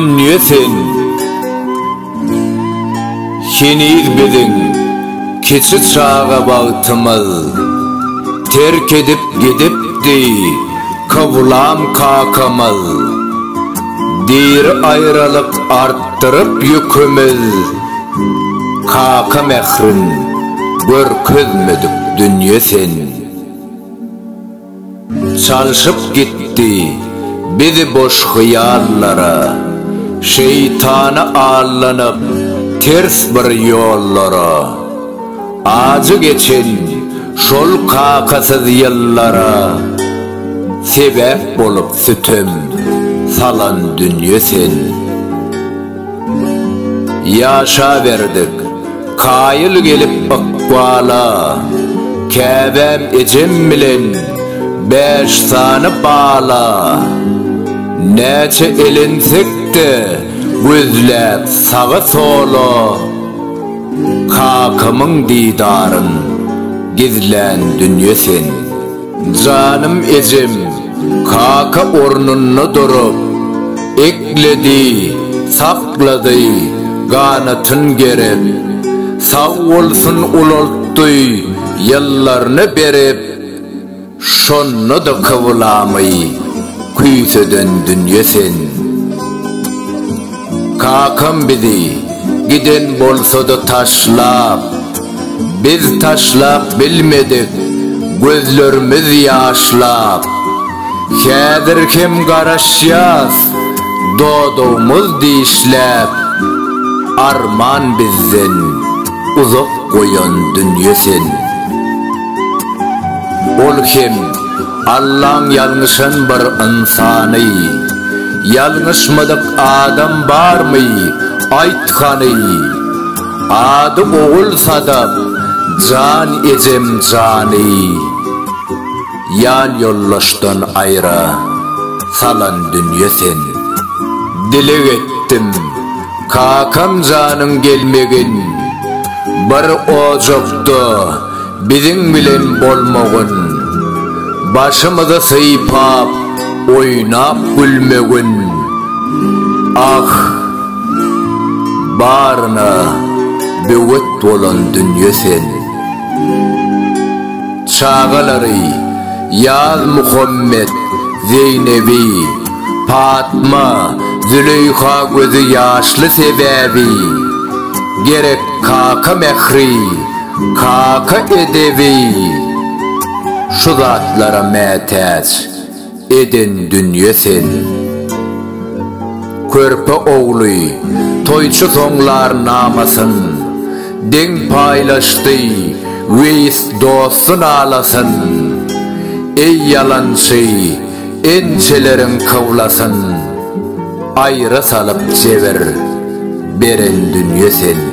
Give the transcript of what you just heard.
Dünya sen Şeniz bedin keçi çağa bağıtımız terk edip gidipdi kavulam kakamız dir ayrılık arttırıp yükümüz kaka mehrin görküzmedik dünya sen çalışıp gitti bizi boş hıyallara şeytanı allanıp ters bir yollara acı geçen şol kakasız yıllara sebep olup sütüm salan dünya sen yaşa verdik kayıl gelip bakvala kebem ecem bilen beş sanı bağla neçe elinsek de gözlep sağa solu kakamın didarın gizlen dünya sen canım ecem kaka ornunu durup ekledi sakladı ganatın gerip sağ olsun ulolttu yıllarını berip şonnu da kıvılamayı küyseden dünya sen kakam bizi giden bolsa da taşlap biz taşlap bilmedik gözlerimiz yaşlap Kadir kim garaşyaz doğduğumuz dişlep arman bizden uzak koyan dünya sen ol kim Allah'ın yanlışın bir insanı yanlışmadık adam var mı aytkanı adı oğul sadap can ecem canı yan yollaştan ayra salan dünya sen dilek ettim kakam canın gelmegin bir ocakta bizim bilen bolmağın başımıza sıypap oynap gülmegin ah barına büyük olan dünya sen çağaları Yaz Muhammed Zeynebi Fatma Züleyha gözü yaşlı sebebi gerek kaka mehri kaka edebi şu zatlara meteç eden dünya sen körpe oğlu toyçu sonlar namasın den paylaştı veys dostun alasın ey yalancı ençelerin kavlasın ayrı salıp çevir beren dünya sen